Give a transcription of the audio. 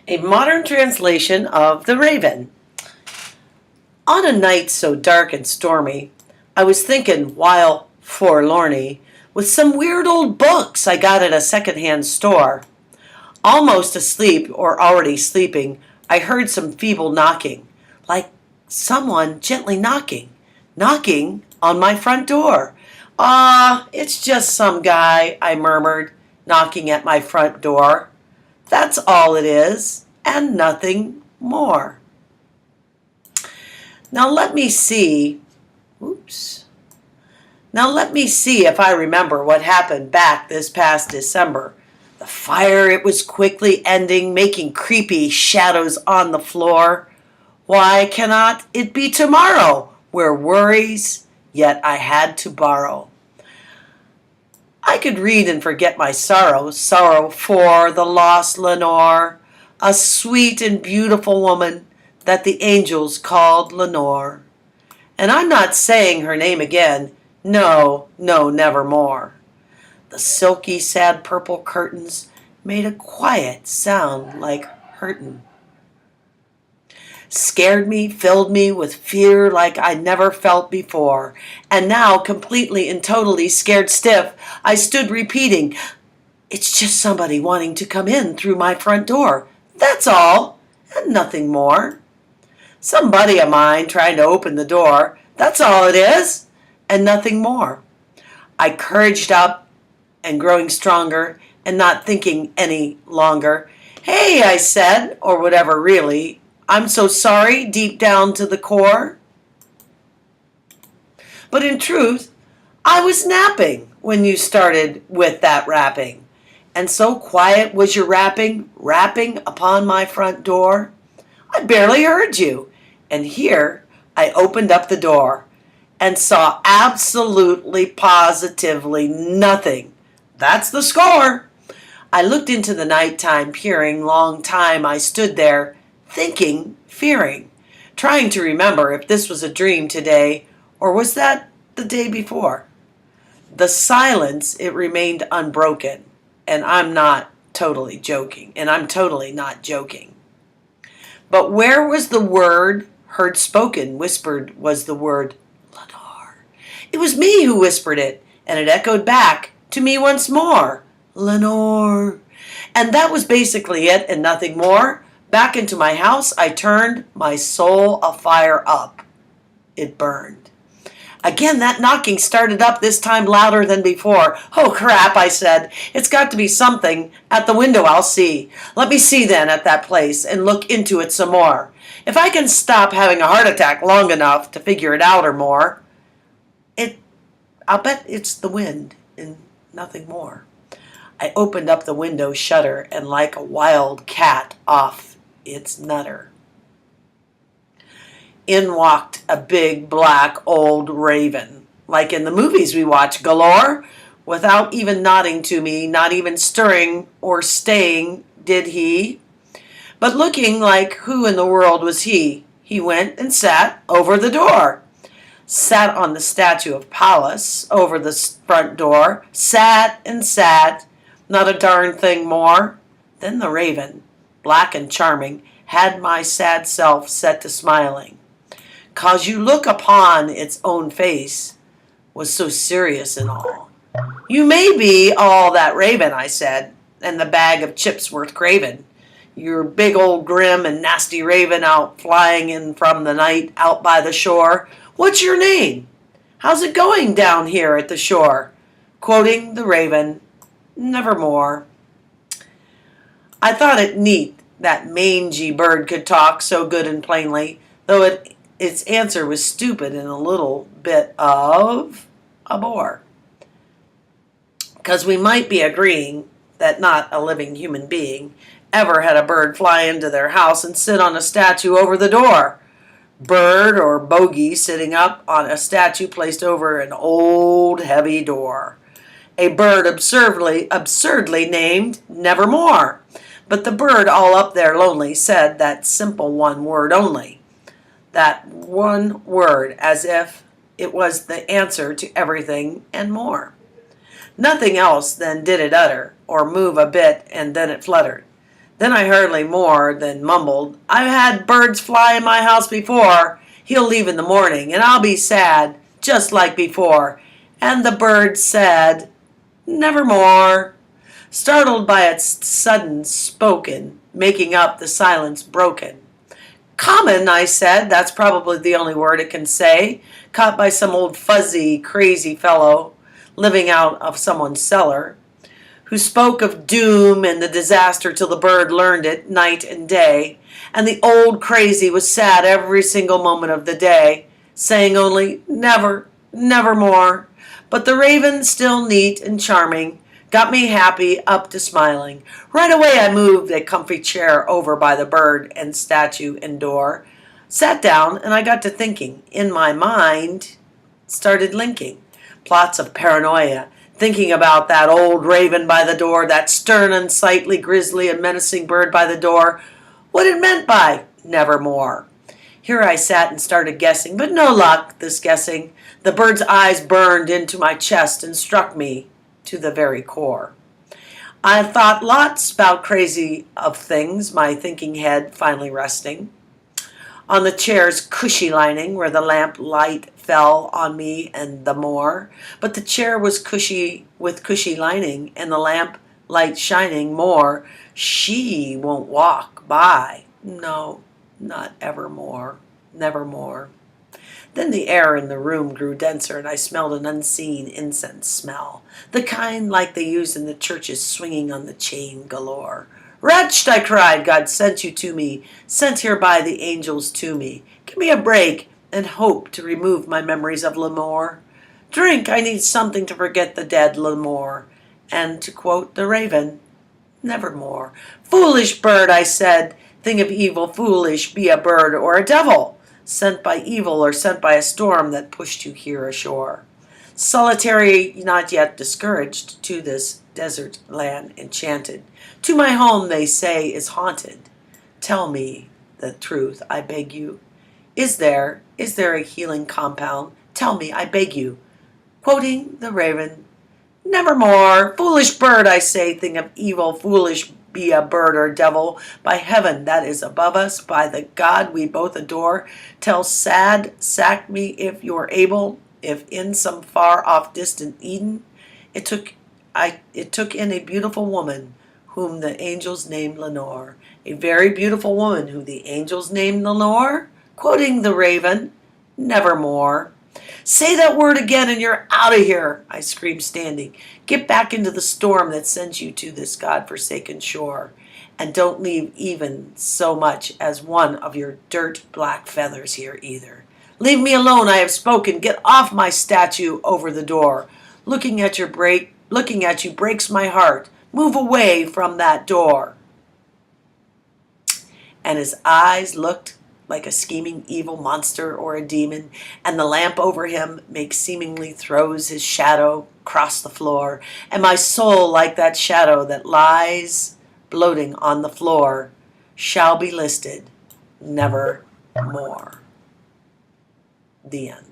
A modern translation of TheRaven. On a night so dark and stormy, I was thinking while forlorny with some weird old books I got at a second-hand store. Almost asleep or already sleeping, I heard some feeble knocking, like someone gently knocking on my front door. "Ah, it's just some guy," I murmured, knocking at my front door. "That's all it is, and nothing more." Now let me see, oops. Now let me see if I remember what happened back this past December. The fire, it was quickly ending, making creepy shadows on the floor. Why cannot it be tomorrow, where worries, yet I had to borrow? I could read and forget my sorrow for the lost Lenore, a sweet and beautiful woman that the angels called Lenore. And I'm not saying her name again, no, nevermore. The silky, sad purple curtains made a quiet sound like hurtin'. Scared me, filled me with fear like I never felt before. And now, completely and totally scared stiff, I stood repeating, "It's just somebody wanting to come in through my front door. That's all, and nothing more. Some buddy of mine trying to open the door. That's all it is, and nothing more." I couraged up and growing stronger and not thinking any longer. "Hey," I said, or whatever really. "I'm so sorry deep down to the core." But in truth, I was napping when you started with that rapping. And so quiet was your rapping upon my front door. I barely heard you. And here I opened up the door and saw absolutely positively nothing. That's the score. I looked into the nighttime, peering. Long time I stood there, thinking, fearing, trying to remember if this was a dream today, or was that the day before. The silence, it remained unbroken, and I'm totally not joking. But where was the word heard spoken, whispered was the word, "Lenore." It was me who whispered it, and it echoed back to me once more, "Lenore." And that was basically it and nothing more. Back into my house I turned, my soul afire up. It burned. Again, that knocking started up, this time louder than before. "Oh, crap," I said. "It's got to be something. At the window I'll see. Let me see then at that place and look into it some more. If I can stop having a heart attack long enough to figure it out or more. I'll bet it's the wind and nothing more." I opened up the window shutter and like a wild cat off its nutter, in walked a big black old raven, like in the movies we watch galore, without even nodding to me, not even stirring or staying did he, but looking like who in the world was he. He went and sat over the door, sat on the statue of Pallas over the front door, sat and sat, not a darn thing more. Then the raven, black and charming, had my sad self set to smiling. "'Cause you look upon its own face was so serious and all. You may be all that raven," I said, "and the bag of chips worth craving. Your big old grim and nasty raven out flying in from the night out by the shore. What's your name? How's it going down here at the shore?" Quoting the raven, nevermore. I thought it neat that mangy bird could talk so good and plainly, though its answer was stupid and a little bit of a bore. 'Cause we might be agreeing that not a living human being ever had a bird fly into their house and sit on a statue over the door. Bird or bogey sitting up on a statue placed over an old heavy door. A bird absurdly named Nevermore. But the bird all up there lonely said that simple one word only. That one word, as if it was the answer to everything and more. Nothing else then did it utter, or move a bit, and then it fluttered. Then I hardly more than mumbled, I've had birds fly in my house before. He'll leave in the morning, and I'll be sad, just like before. And the bird said, nevermore. Startled by its sudden spoken, making up the silence broken. Common, I said, that's probably the only word it can say, caught by some old fuzzy, crazy fellow living out of someone's cellar, who spoke of doom and the disaster till the bird learned it night and day, and the old crazy was sad every single moment of the day, saying only, never, nevermore. But the raven, still neat and charming, got me happy up to smiling. Right away I moved a comfy chair over by the bird and statue and door, sat down, and I got to thinking. In my mind started linking plots of paranoia, thinking about that old raven by the door, that stern, unsightly, grisly, and menacing bird by the door, what it meant by nevermore. Here I sat and started guessing, but no luck, this guessing. The bird's eyes burned into my chest and struck me to the very core. I thought lots about crazy of things, my thinking head finally resting on the chair's cushy lining where the lamp light fell on me and the more. But the chair was cushy with cushy lining and the lamp light shining more. She won't walk by. No, not evermore, nevermore. Then the air in the room grew denser, and I smelled an unseen incense smell, the kind like they use in the churches swinging on the chain galore. Wretched, I cried, God sent you to me, sent here by the angels to me. Give me a break and hope to remove my memories of L'Amour. Drink, I need something to forget the dead L'Amour. And to quote TheRaven, nevermore. Foolish bird, I said, thing of evil, foolish, be a bird or a devil, sent by evil or sent by a storm that pushed you here ashore. Solitary, not yet discouraged, to this desert land enchanted. To my home, they say, is haunted. Tell me the truth, I beg you. Is there a healing compound? Tell me, I beg you. Quoting TheRaven, nevermore. Foolish bird, I say, thing of evil, foolish, be a bird or devil, by heaven that is above us, by the God we both adore, tell sad, sack me if you're able, if in some far off distant Eden, it took in a beautiful woman whom the angels named Lenore, a very beautiful woman whom the angels named Lenore, quoting TheRaven, nevermore. Say that word again and you're out of here, I screamed standing. Get back into the storm that sent you to this God-forsaken shore. And don't leave even so much as one of your dirt black feathers here either. Leave me alone, I have spoken. Get off my statue over the door. Looking at you breaks my heart. Move away from that door. And his eyes looked like a scheming evil monster or a demon, and the lamp over him makes seemingly throws his shadow across the floor, and my soul, like that shadow that lies bloating on the floor, shall be listed never more. The end.